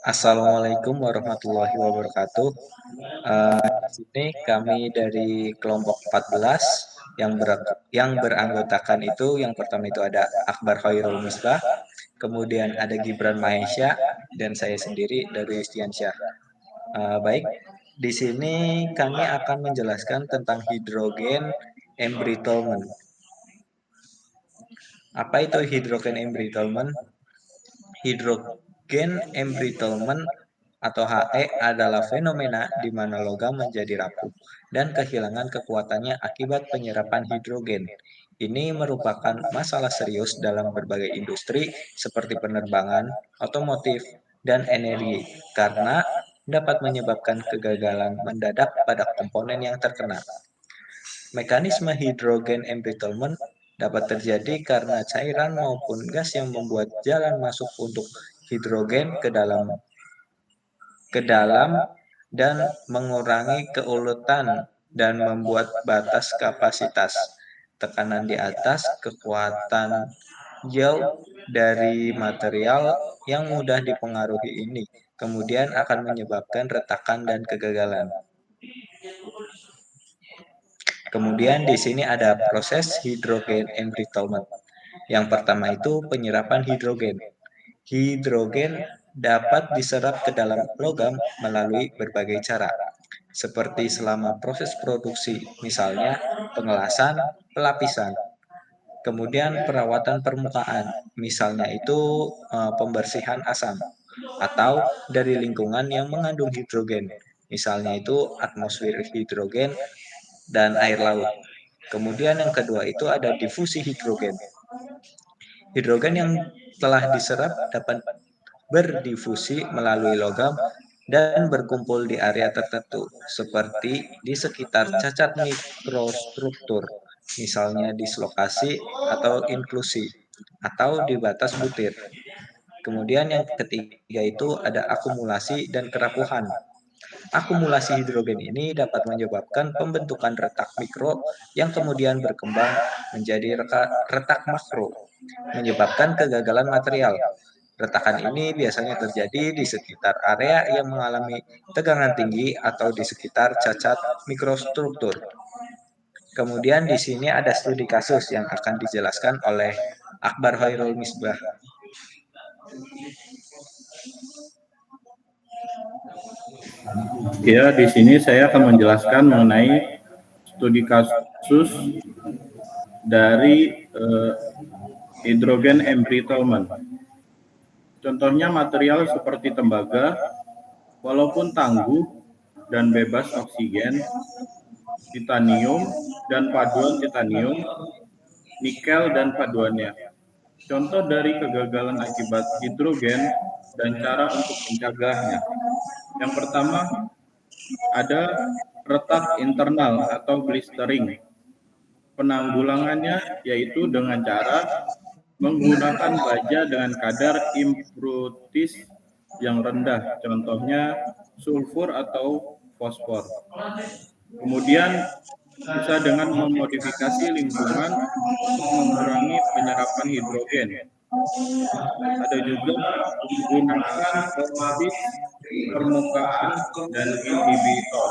Assalamualaikum warahmatullahi wabarakatuh. Di sini kami dari kelompok 14 yang beranggotakan itu yang pertama itu ada Akbar Khairul Misbah, kemudian ada Gibran Maesya dan saya sendiri dari Yustiansyah. Baik, di sini kami akan menjelaskan tentang hidrogen embrittlement. Apa itu hidrogen embrittlement? Hidrogen embrittlement atau HE adalah fenomena di mana logam menjadi rapuh dan kehilangan kekuatannya akibat penyerapan hidrogen. Ini merupakan masalah serius dalam berbagai industri seperti penerbangan, otomotif, dan energi karena dapat menyebabkan kegagalan mendadak pada komponen yang terkena. Mekanisme hidrogen embrittlement dapat terjadi karena cairan maupun gas yang membuat jalan masuk untuk hidrogen ke dalam dan mengurangi keuletan dan membuat batas kapasitas. Tekanan di atas kekuatan jauh dari material yang mudah dipengaruhi ini kemudian akan menyebabkan retakan dan kegagalan. Kemudian di sini ada proses hidrogen embrittlement. Yang pertama itu penyerapan hidrogen. Hidrogen dapat diserap ke dalam logam melalui berbagai cara, seperti selama proses produksi, misalnya pengelasan, pelapisan, kemudian perawatan permukaan, misalnya itu pembersihan asam, atau dari lingkungan yang mengandung hidrogen, misalnya itu atmosfer hidrogen dan air laut. Kemudian yang kedua itu ada difusi hidrogen. Hidrogen yang telah diserap dapat berdifusi melalui logam dan berkumpul di area tertentu, seperti di sekitar cacat mikrostruktur, misalnya dislokasi atau inklusi, atau di batas butir. Kemudian yang ketiga itu ada akumulasi dan kerapuhan. Akumulasi hidrogen ini dapat menyebabkan pembentukan retak mikro yang kemudian berkembang menjadi retak makro, menyebabkan kegagalan material. Retakan ini biasanya terjadi di sekitar area yang mengalami tegangan tinggi atau di sekitar cacat mikrostruktur. Kemudian di sini ada studi kasus yang akan dijelaskan oleh Akbar Khairul Misbah. Ya, di sini saya akan menjelaskan mengenai studi kasus dari hidrogen embrittlement. Contohnya material seperti tembaga, walaupun tangguh dan bebas oksigen, titanium dan paduan titanium, nikel dan paduannya. Contoh dari kegagalan akibat hidrogen dan cara untuk mencegahnya. Yang pertama, ada retak internal atau blistering. Penanggulangannya yaitu dengan cara menggunakan baja dengan kadar impurities yang rendah, contohnya sulfur atau fosfor. Kemudian bisa dengan memodifikasi lingkungan untuk mengurangi penyerapan hidrogen. Ada juga menggunakan osis permukaan dan inhibitor.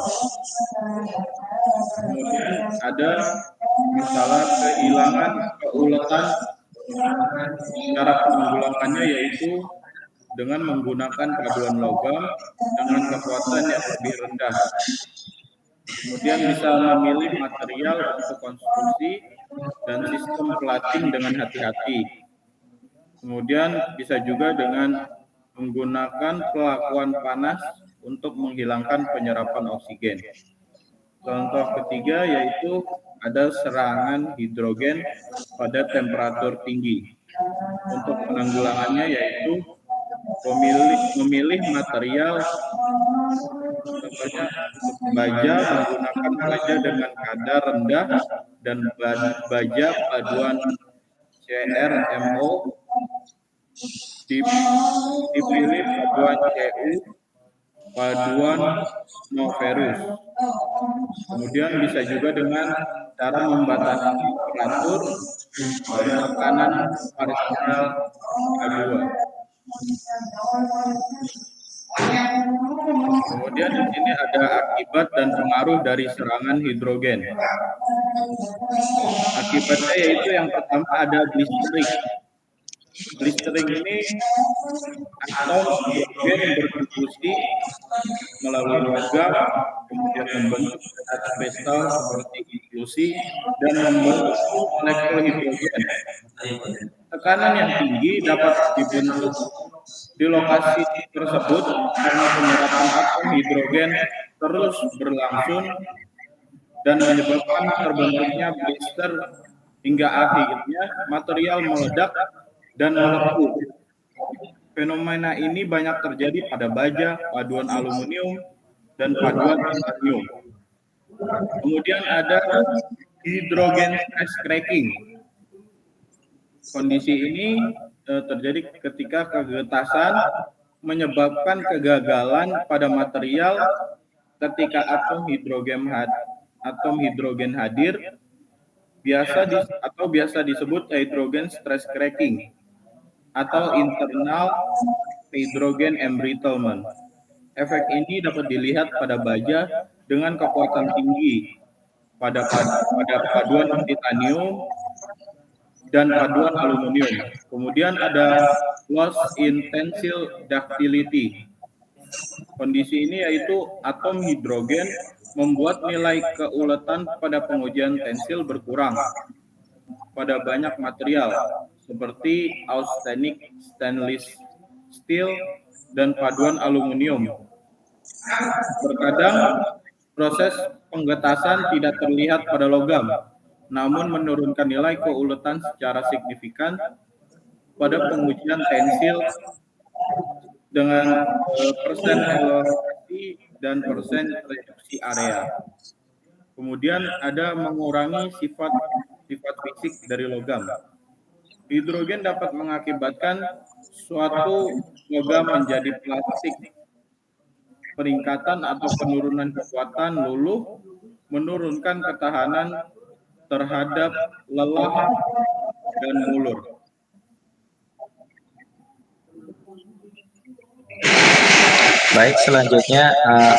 Kemudian ada masalah kehilangan keuletan. Cara penanggulangannya yaitu dengan menggunakan paduan logam dengan kekuatan yang lebih rendah. Kemudian bisa memilih material untuk konstruksi dan sistem plating dengan hati-hati. Kemudian bisa juga dengan menggunakan pelakuan panas untuk menghilangkan penyerapan oksigen. Contoh ketiga yaitu ada serangan hidrogen pada temperatur tinggi. Untuk penanggulangannya yaitu memilih material, contohnya untuk baja menggunakan baja dengan kadar rendah dan baja paduan CRMO, dipilih paduan CU, paduan Noverus. Kemudian bisa juga dengan cara membatasi temperatur dan tekanan parsial K2. sini ada akibat dan pengaruh dari serangan hidrogen. Akibatnya yaitu yang pertama ada blistering. Blistering ini atom hidrogen berdifusi melalui logam, kemudian membentuk zat kristal seperti inklusi dan membentuk molekul hidrogen. Tekanan yang tinggi dapat dibentuk di lokasi tersebut karena penyerapan atom hidrogen terus berlangsung dan menyebabkan terbentuknya blister hingga akhirnya material meledak dan melepuh. Fenomena ini banyak terjadi pada baja, paduan aluminium, dan paduan titanium. Kemudian ada hidrogen stress cracking. Kondisi ini terjadi ketika kegetasan menyebabkan kegagalan pada material ketika atom hidrogen hadir, biasa disebut hydrogen stress cracking atau internal hydrogen embrittlement. Efek ini dapat dilihat pada baja dengan kekuatan tinggi pada paduan titanium dan paduan aluminium. Kemudian ada loss in tensile ductility. Kondisi ini yaitu atom hidrogen membuat nilai keuletan pada pengujian tensil berkurang pada banyak material seperti austenitic stainless steel dan paduan aluminium. Terkadang proses penggetasan tidak terlihat pada logam, namun menurunkan nilai keuletan secara signifikan pada pengujian tensil dengan persen elongasi dan persen reduksi area. Kemudian ada mengurangi sifat fisik dari logam. Hidrogen dapat mengakibatkan suatu logam menjadi plastik. Peningkatan atau penurunan kekuatan luluh, menurunkan ketahanan terhadap lelah dan mulur. Baik, selanjutnya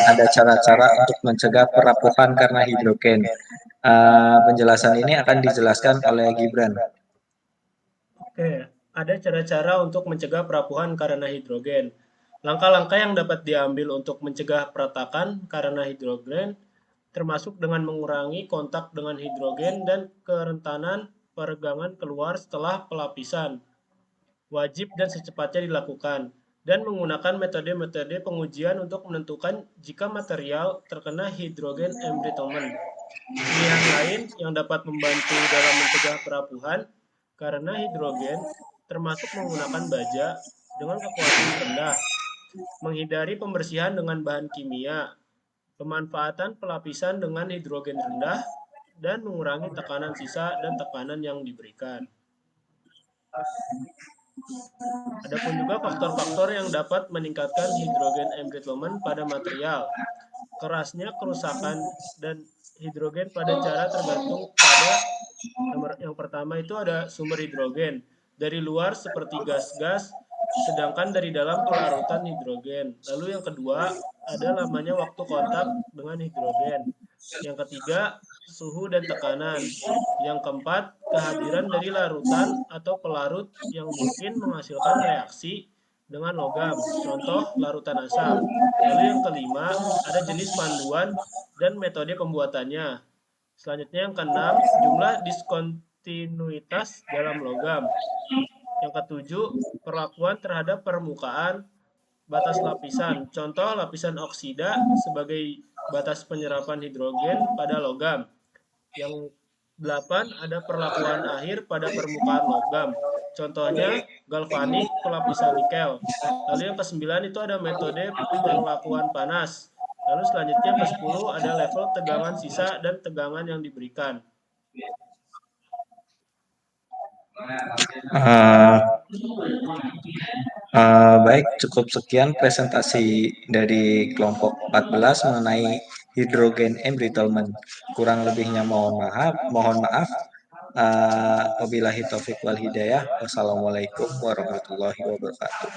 ada cara-cara untuk mencegah perapuhan karena hidrogen. Penjelasan ini akan dijelaskan oleh Gibran. Oke, ada cara-cara untuk mencegah perapuhan karena hidrogen. Langkah-langkah yang dapat diambil untuk mencegah peratakan karena hidrogen termasuk dengan mengurangi kontak dengan hidrogen dan kerentanan peregangan keluar setelah pelapisan. Wajib dan secepatnya dilakukan dan menggunakan metode-metode pengujian untuk menentukan jika material terkena hidrogen embrittlement. Pilihan lain yang dapat membantu dalam mencegah perapuhan karena hidrogen termasuk menggunakan baja dengan kekuatan rendah, menghindari pembersihan dengan bahan kimia, pemanfaatan pelapisan dengan hidrogen rendah, dan mengurangi tekanan sisa dan tekanan yang diberikan. Adapun juga faktor-faktor yang dapat meningkatkan hidrogen embrittlement pada material. Kerasnya kerusakan dan hidrogen pada cara tergantung pada yang pertama itu ada sumber hidrogen dari luar seperti gas-gas, sedangkan dari dalam pelarutan hidrogen. Lalu yang kedua ada lamanya waktu kontak dengan hidrogen. Yang ketiga suhu dan tekanan. Yang keempat kehadiran dari larutan atau pelarut yang mungkin menghasilkan reaksi dengan logam, contoh larutan asam. Lalu yang kelima ada jenis panduan dan metode pembuatannya. Selanjutnya yang keenam, jumlah diskontinuitas dalam logam. Yang ketujuh, perlakuan terhadap permukaan batas lapisan. Contoh lapisan oksida sebagai batas penyerapan hidrogen pada logam. Yang 8 ada perlakuan akhir pada permukaan logam. Contohnya galvanik pelapisan nikel. Lalu yang ke-9 itu ada metode perlakuan panas. Lalu selanjutnya ke-10 ada level tegangan sisa dan tegangan yang diberikan. Baik, cukup sekian presentasi dari kelompok 14 mengenai hidrogen embrittlement. Kurang lebihnya mohon maaf. Wabillahi taufiq wal hidayah. Wassalamualaikum warahmatullahi wabarakatuh.